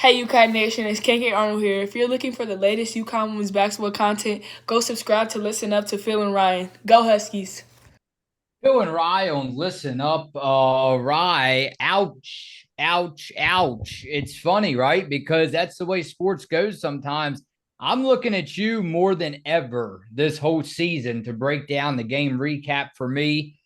Hey UConn Nation, it's KK Arnold here. If you're looking for the latest UConn women's basketball content, go subscribe to Listen Up to Phil and Ryan. Go Huskies! Phil and Rye on Listen Up. Rye, ouch, ouch, ouch. It's funny, right? Because that's the way sports goes sometimes. I'm looking at you more than ever this whole season to break down the game recap for me.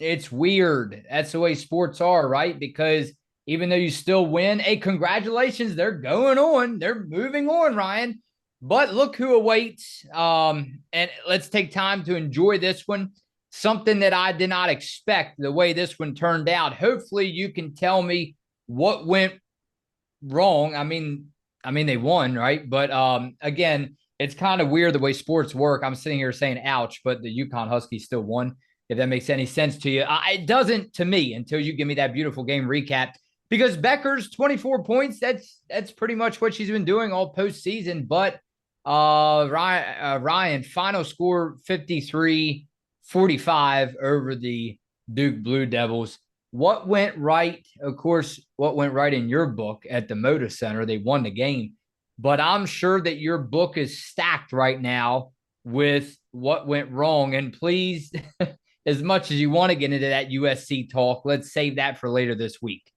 It's weird. That's the way sports are, right? Because even though you still win, hey, congratulations, they're going on. They're moving on, Ryan. But look who awaits. And let's take time to enjoy this one, something that I did not expect the way this one turned out. Hopefully you can tell me what went wrong. I mean they won, right? But again, it's kind of weird the way sports work. I'm sitting here saying ouch, but the UConn Huskies still won. If that makes any sense to you. It doesn't to me until you give me that beautiful game recap. Because Bueckers 24 points, that's pretty much what she's been doing all postseason. But Ryan, final score 53-45 over the Duke Blue Devils. What went right? Of course, what went right in your book at the Moda Center? They won the game. But I'm sure that your book is stacked right now with what went wrong. And please, as much as you want to get into that USC talk, let's save that for later this week.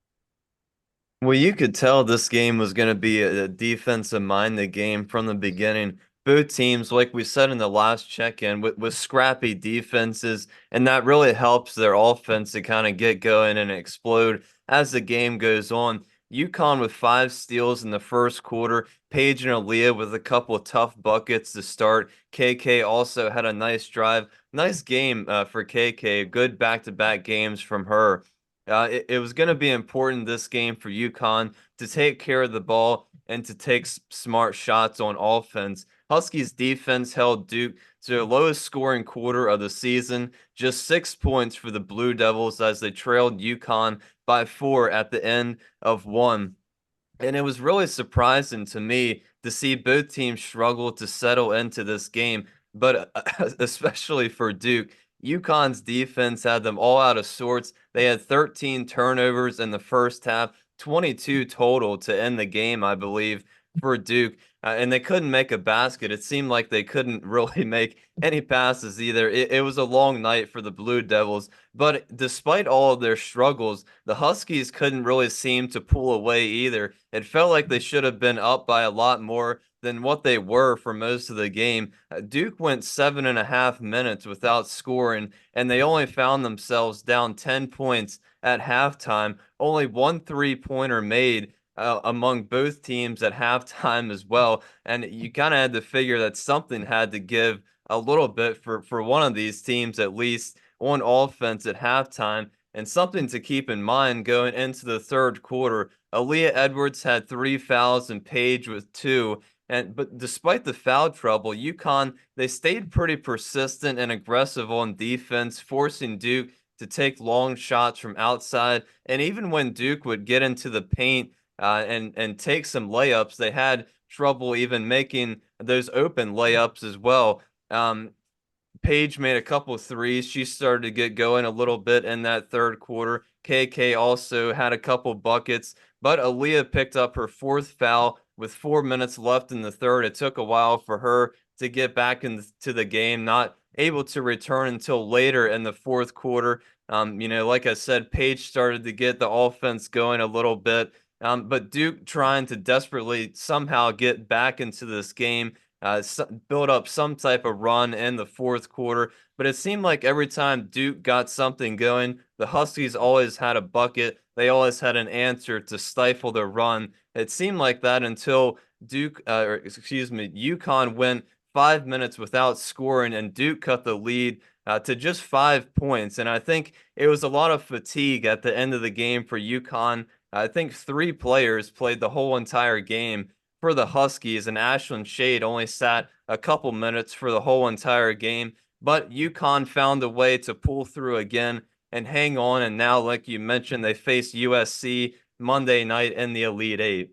Well, you could tell this game was going to be a defensive-minded game from the beginning. Both teams, like we said in the last check-in, with scrappy defenses, and that really helps their offense to kind of get going and explode as the game goes on. UConn with 5 steals in the first quarter. Paige and Aaliyah with a couple of tough buckets to start. KK also had a nice drive. Nice game for KK. Good back-to-back games from her. It was going to be important this game for UConn to take care of the ball and to take smart shots on offense. Huskies defense held Duke to their lowest scoring quarter of the season, just 6 points for the Blue Devils as they trailed UConn by 4 at the end of one. And it was really surprising to me to see both teams struggle to settle into this game, but especially for Duke. UConn's defense had them all out of sorts. They had 13 turnovers in the first half, 22 total to end the game, I believe, for Duke. And they couldn't make a basket. It seemed like they couldn't really make any passes either. It was a long night for the Blue Devils. But despite all of their struggles, the Huskies couldn't really seem to pull away either. It felt like they should have been up by a lot more than what they were for most of the game. Duke went 7.5 minutes without scoring, and they only found themselves down 10 points at halftime. Only one three-pointer made among both teams at halftime as well. And you kind of had to figure that something had to give a little bit for one of these teams, at least on offense at halftime. And something to keep in mind going into the third quarter, Aaliyah Edwards had 3 fouls and Paige with 2. But despite the foul trouble, UConn, they stayed pretty persistent and aggressive on defense, forcing Duke to take long shots from outside. And even when Duke would get into the paint and take some layups, they had trouble even making those open layups as well. Paige made a couple of threes. She started to get going a little bit in that third quarter. KK also had a couple buckets, but Aaliyah picked up her 4th foul with 4 minutes left in the third. It took a while for her to get back into the game, not able to return until later in the fourth quarter. Like I said, Paige started to get the offense going a little bit, but Duke trying to desperately somehow get back into this game, build up some type of run in the fourth quarter. But it seemed like every time Duke got something going, the Huskies always had a bucket. They always had an answer to stifle their run. It seemed like that until UConn went 5 minutes without scoring, and Duke cut the lead to just 5 points. And I think it was a lot of fatigue at the end of the game for UConn. I think 3 players played the whole entire game for the Huskies, and Ashlyn Shade only sat a couple minutes for the whole entire game. But UConn found a way to pull through again and hang on. And now, like you mentioned, they face USC Monday night in the Elite Eight.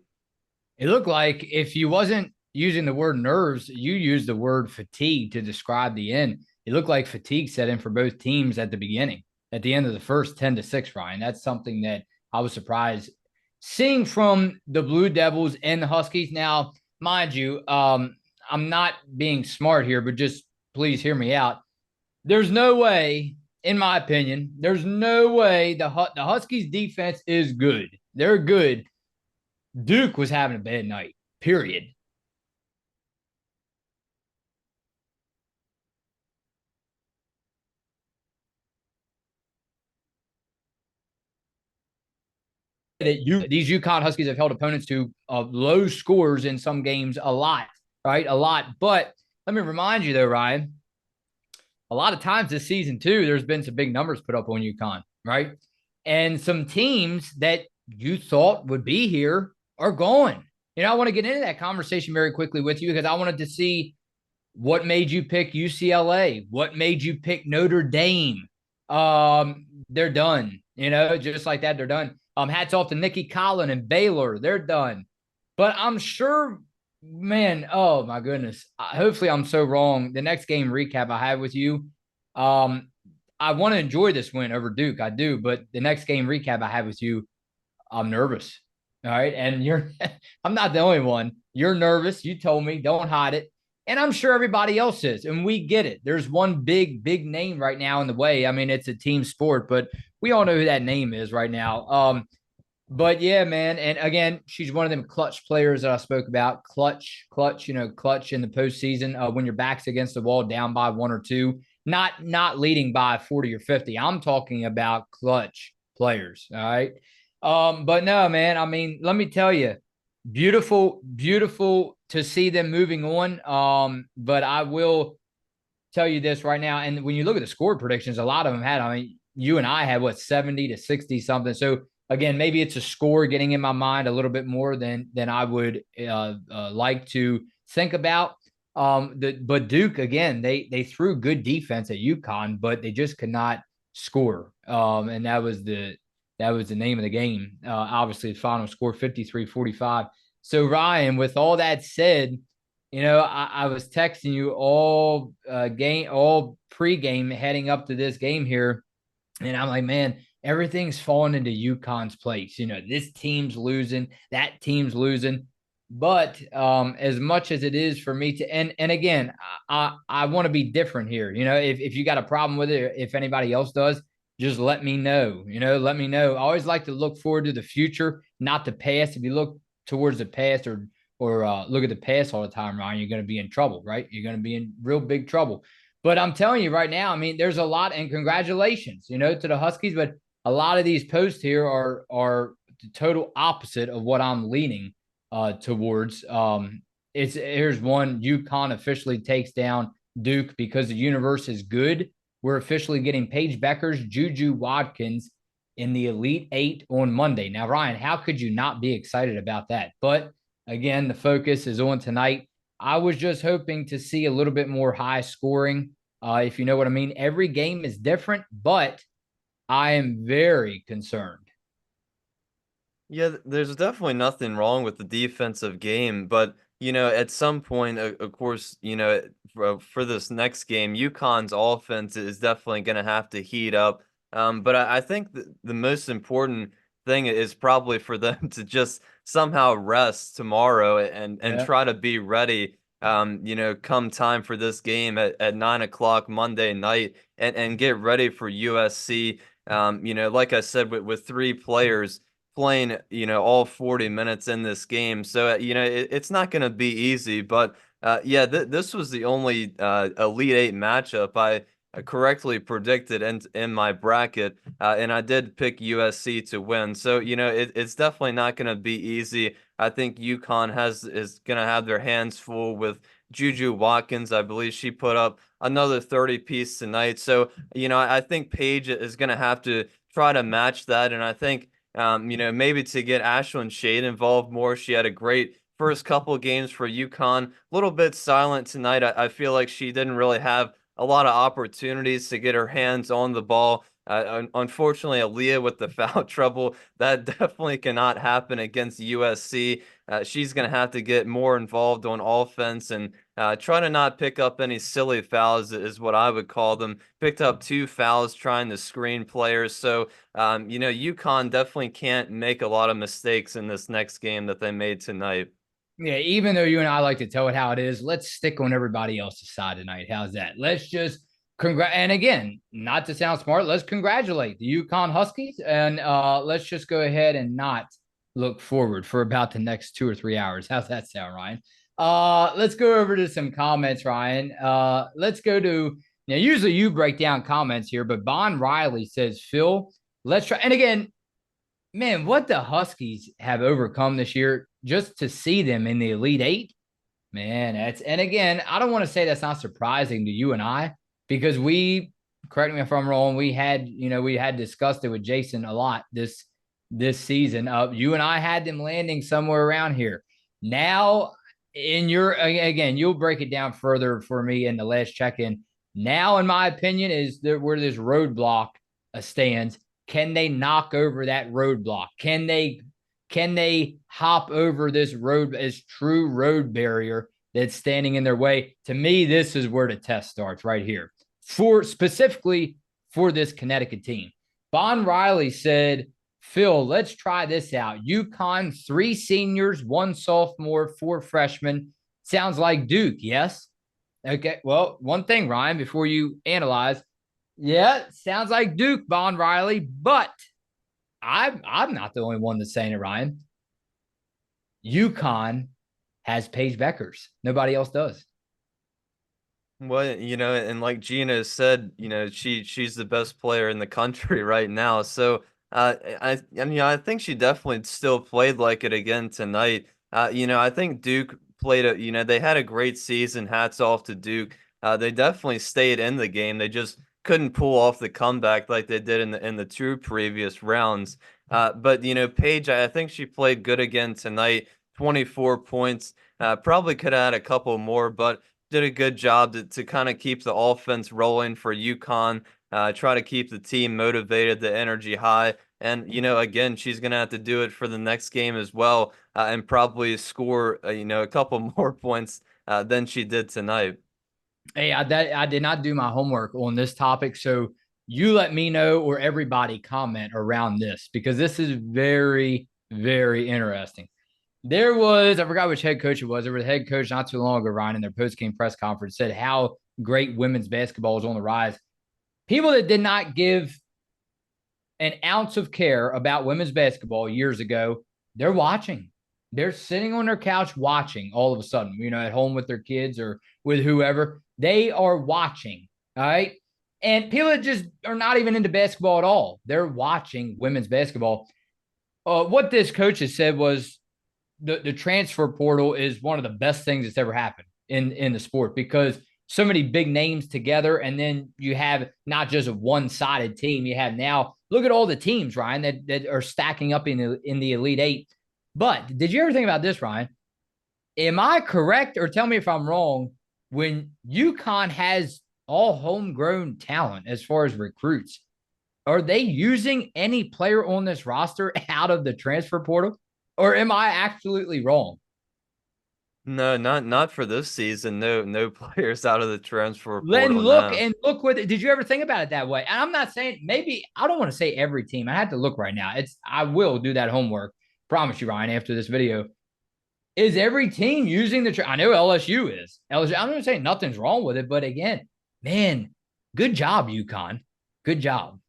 It looked like if you wasn't using the word nerves, you used the word fatigue to describe the end. It looked like fatigue set in for both teams at the beginning, at the end of the first 10-6, Ryan. That's something that I was surprised seeing from the Blue Devils and the Huskies. Now, mind you, I'm not being smart here, but just please hear me out. There's no way, in my opinion, there's no way the Huskies defense is good. They're good. Duke was having a bad night, period. That these UConn Huskies have held opponents to low scores in some games a lot, right? A lot. But let me remind you, though, Ryan, a lot of times this season, too, there's been some big numbers put up on UConn, right? And some teams that you thought would be here are gone. I want to get into that conversation very quickly with you because I wanted to see what made you pick UCLA, what made you pick Notre Dame. They're done, just like that, they're done. Hats off to Nikki Collin and Baylor, they're done. But I'm sure, man, oh my goodness. Hopefully I'm so wrong. The next game recap I have with you, I want to enjoy this win over Duke. I do, but the next game recap I have with you, I'm nervous. All right. And I'm not the only one. You're nervous. You told me, don't hide it. And I'm sure everybody else is. And we get it. There's one big, big name right now in the way. I mean, it's a team sport, but we all know who that name is right now. But yeah, man. And again, she's one of them clutch players that I spoke about. Clutch, clutch in the postseason when your back's against the wall down by 1 or 2, not leading by 40 or 50. I'm talking about clutch players. All right. But no, man, I mean, let me tell you, beautiful, beautiful to see them moving on. But I will tell you this right now. And when you look at the score predictions, a lot of them had, I mean, you and I had 70 to 60 something. So again, maybe it's a score getting in my mind a little bit more than I would like to think about. But Duke, again, they threw good defense at UConn, but they just could not score. And that was the name of the game. Obviously, the final score 53-45. So Ryan, with all that said, I was texting you all pregame heading up to this game here, and I'm like, man, everything's falling into UConn's place. This team's losing, that team's losing. But as much as it is for me to, and again, I want to be different here. If you got a problem with it, if anybody else does, just let me know. Let me know. I always like to look forward to the future, not the past. If you look towards the past or look at the past all the time, Ryan, you're going to be in trouble, right? You're going to be in real big trouble. But I'm telling you right now, I mean, there's a lot, and congratulations, to the Huskies. But a lot of these posts here are the total opposite of what I'm leaning towards. Here's one: UConn officially takes down Duke because the universe is good. We're officially getting Paige Bueckers, Juju Watkins in the Elite Eight on Monday. Now, Ryan, how could you not be excited about that? But again, the focus is on tonight. I was just hoping to see a little bit more high scoring, if you know what I mean. Every game is different, but I am very concerned. Yeah, there's definitely nothing wrong with the defensive game, but at some point, of course, for this next game, UConn's offense is definitely going to have to heat up. But I think the most important thing is probably for them to just somehow rest tomorrow and try to be ready. Come time for this game at 9 o'clock Monday night and get ready for USC. Like I said, with 3 players playing, all 40 minutes in this game. So, it's not going to be easy, but yeah, this was the only Elite Eight matchup I correctly predicted in my bracket, and I did pick USC to win. So, it's definitely not going to be easy. I think UConn is going to have their hands full with Juju Watkins. I believe she put up another 30-piece tonight. So, I think Paige is going to have to try to match that, and I think maybe to get Ashlyn Shade involved more. She had a great first couple of games for UConn. A little bit silent tonight. I feel like she didn't really have a lot of opportunities to get her hands on the ball. Unfortunately, Aaliyah with the foul trouble, that definitely cannot happen against USC. She's going to have to get more involved on offense and Try to not pick up any silly fouls is what I would call them. Picked up 2 fouls trying to screen players. So, UConn definitely can't make a lot of mistakes in this next game that they made tonight. Yeah, even though you and I like to tell it how it is, let's stick on everybody else's side tonight. How's that? Let's just and again, not to sound smart, let's congratulate the UConn Huskies, and let's just go ahead and not look forward for about the next 2 or 3 hours. How's that sound, Ryan? Let's go over to some comments, Ryan. Let's go to now. Usually you break down comments here, but Bon Riley says, Phil, let's try. And again, man, what the Huskies have overcome this year, just to see them in the Elite Eight, man, and again, I don't want to say that's not surprising to you and I, because correct me if I'm wrong, we had discussed it with Jason a lot this season. You and I had them landing somewhere around here. Now, again, you'll break it down further for me in the last check-in. Now, in my opinion, is where this roadblock stands. Can they knock over that roadblock? Can they hop over this true road barrier that's standing in their way? To me, this is where the test starts right here, specifically for this Connecticut team. Bon Riley said, Phil, let's try this out. UConn, 3 seniors, 1 sophomore, 4 freshmen. Sounds like Duke, yes? Okay, well, one thing, Ryan, before you analyze. Yeah, sounds like Duke, Bon Riley, but I'm not the only one that's saying it, Ryan. UConn has Paige Bueckers. Nobody else does. Well, and like Gina said, she's the best player in the country right now. So, I think she definitely still played like it again tonight. I think Duke they had a great season. Hats off to Duke. They definitely stayed in the game. They just couldn't pull off the comeback like they did in the 2 previous rounds. But Paige, I think she played good again tonight. 24 points. Probably could have had a couple more, but did a good job to kind of keep the offense rolling for UConn. Try to keep the team motivated, the energy high. And, again, she's going to have to do it for the next game as well, and probably score, a couple more points than she did tonight. Hey, I did not do my homework on this topic, so you let me know, or everybody comment around this, because this is very, very interesting. I forgot which head coach it was. There was a head coach not too long ago, Ryan, in their post-game press conference, said how great women's basketball is on the rise. People that did not give an ounce of care about women's basketball years ago, they're watching. They're sitting on their couch watching all of a sudden, at home with their kids or with whoever. They are watching, all right? And people that just are not even into basketball at all, they're watching women's basketball. What this coach has said was the transfer portal is one of the best things that's ever happened in the sport, because so many big names together, and then you have not just a one-sided team. You have now, look at all the teams, Ryan, that are stacking up in the Elite Eight. But did you ever think about this, Ryan? Am I correct, or tell me if I'm wrong, when UConn has all homegrown talent as far as recruits, are they using any player on this roster out of the transfer portal? Or am I absolutely wrong? No, not for this season. No players out of the transfer Then portal now. look with it. Did you ever think about it that way? And I'm not saying, maybe, I don't want to say every team. I have to look right now. I will do that homework. Promise you, Ryan, after this video. Is every team using I know LSU is. I'm not going to say nothing's wrong with it, but again, man, good job, UConn. Good job.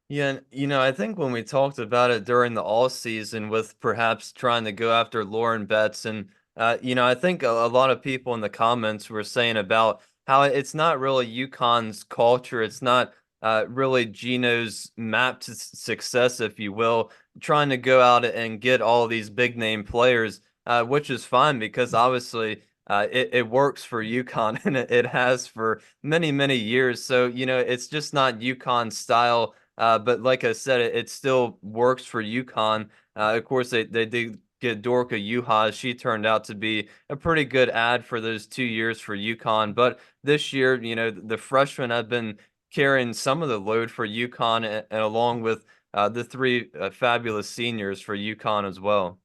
Yeah, I think when we talked about it during the all season with perhaps trying to go after Lauren Betts, and I think a lot of people in the comments were saying about how it's not really UConn's culture. It's not really Gino's map to success, if you will, trying to go out and get all these big name players, which is fine because obviously it works for UConn and it has for many, many years. So, it's just not UConn's style. But like I said, it still works for UConn. Of course, they did get Dorka Juhas. She turned out to be a pretty good ad for those 2 years for UConn. But this year, the freshmen have been carrying some of the load for UConn, and along with the 3 fabulous seniors for UConn as well.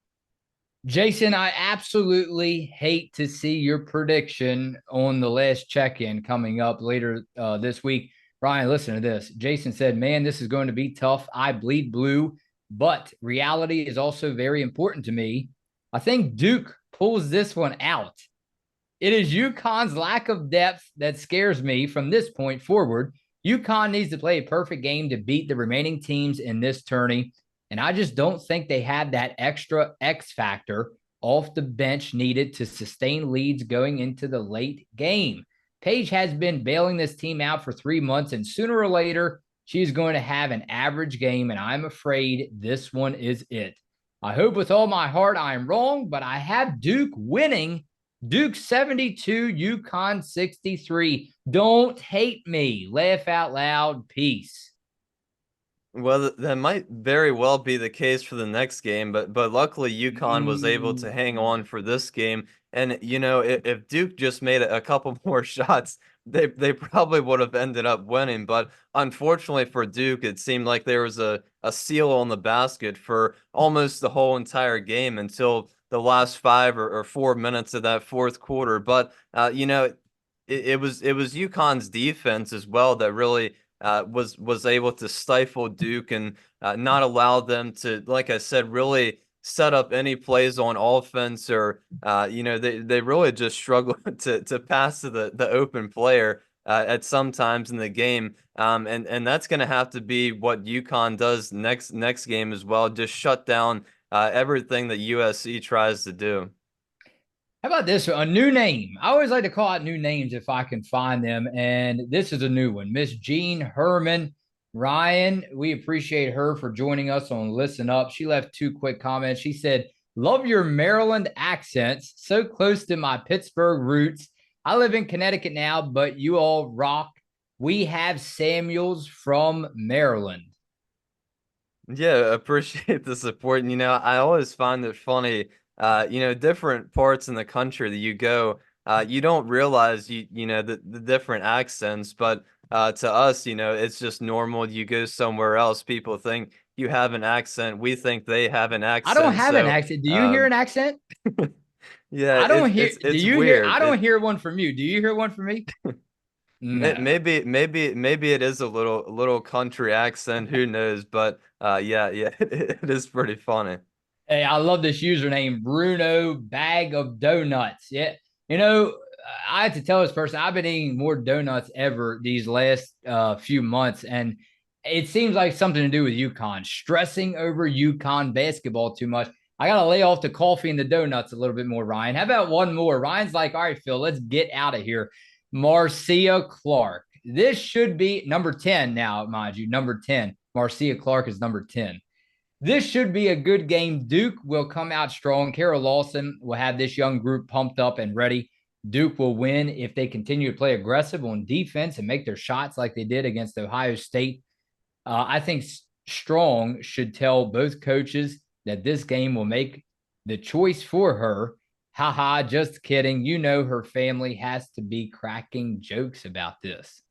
Jason, I absolutely hate to see your prediction on the last check-in coming up later this week. Ryan, listen to this. Jason said, man, this is going to be tough. I bleed blue, but reality is also very important to me. I think Duke pulls this one out. It is UConn's lack of depth that scares me from this point forward. UConn needs to play a perfect game to beat the remaining teams in this tourney. And I just don't think they had that extra X factor off the bench needed to sustain leads going into the late game. Paige has been bailing this team out for 3 months, and sooner or later, she's going to have an average game, and I'm afraid this one is it. I hope with all my heart I am wrong, but I have Duke winning. Duke 72, UConn 63. Don't hate me. Laugh out loud. Peace. Well, that might very well be the case for the next game, but luckily UConn was able to hang on for this game. And if Duke just made a couple more shots, they probably would have ended up winning. But unfortunately for Duke, it seemed like there was a seal on the basket for almost the whole entire game until the last 5 or 4 minutes of that fourth quarter. But it was UConn's defense as well that really was able to stifle Duke and not allow them to, like I said, really set up any plays on offense, or they really just struggled to pass to the open player at some times in the game. And that's going to have to be what UConn does next game as well. Just shut down everything that USC tries to do. How about this? A new name. I always like to call out new names if I can find them. And this is a new one. Miss Jean Herman. Ryan, we appreciate her for joining us on Listen Up. She left 2 quick comments. She said, love your Maryland accents. So close to my Pittsburgh roots. I live in Connecticut now, but you all rock. We have Samuels from Maryland. Yeah, appreciate the support. And I always find it funny, different parts in the country that you go, you don't realize the different accents, but to us, it's just normal. You go somewhere else, people think you have an accent. We think they have an I don't accent. have an So, accent. Do you hear an accent? yeah, I don't hear. Do it's you hear? weird. I don't hear one from you. Do you hear one from me? No. Maybe it is a little country accent. Who knows? But yeah, it is pretty funny. Hey, I love this username, Bruno Bag of Donuts. Yeah. You know, I have to tell this person I've been eating more donuts ever these last few months, and it seems like something to do with UConn. Stressing over UConn basketball too much. I got to lay off the coffee and the donuts a little bit more, Ryan. How about one more? Ryan's like, all right, Phil, let's get out of here. Marcia Clark. This should be number 10 now, mind you, number 10. Marcia Clark is number 10. This should be a good game. Duke will come out strong. Carol Lawson will have this young group pumped up and ready. Duke will win if they continue to play aggressive on defense and make their shots like they did against Ohio State. I think Strong should tell both coaches that this game will make the choice for her. Haha, just kidding. Her family has to be cracking jokes about this.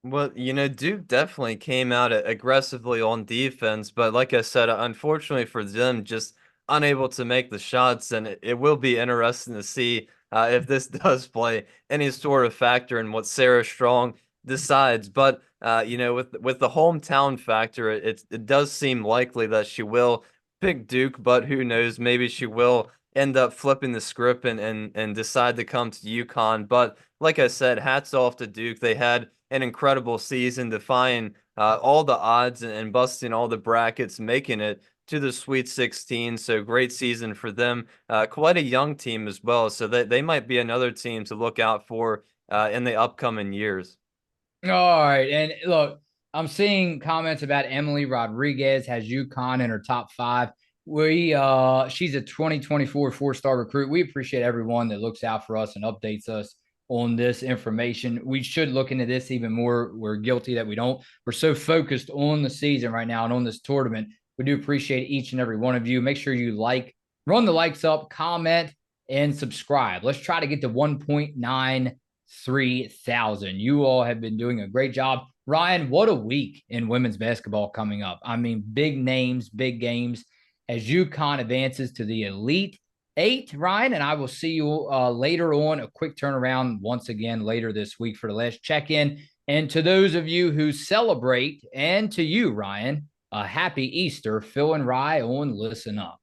Well, Duke definitely came out aggressively on defense, but like I said, unfortunately for them, just unable to make the shots, and it will be interesting to see if this does play any sort of factor in what Sarah Strong decides. But with the hometown factor, it does seem likely that she will pick Duke, but who knows? Maybe she will end up flipping the script and decide to come to UConn. But like I said, hats off to Duke. They had an incredible season, defying all the odds and busting all the brackets, making it to the Sweet 16. So great season for them. Quite a young team as well. So they might be another team to look out for in the upcoming years. All right. And look, I'm seeing comments about Emily Rodriguez has UConn in her top 5. She's a 2024 4-star recruit. We appreciate everyone that looks out for us and updates us on this information. We should look into this even more. We're guilty that we don't. We're so focused on the season right now and on this tournament. We do appreciate each and every one of you. Make sure you run the likes up, comment, and subscribe. Let's try to get to 1.93 thousand. You all have been doing a great job. Ryan, what a week in women's basketball coming up. I mean, big names, big games. as UConn advances to the Elite Eight, Ryan. And I will see you later on. A quick turnaround once again later this week for the last check-in. And to those of you who celebrate, and to you, Ryan, a happy Easter. Phil and Rye on Listen Up.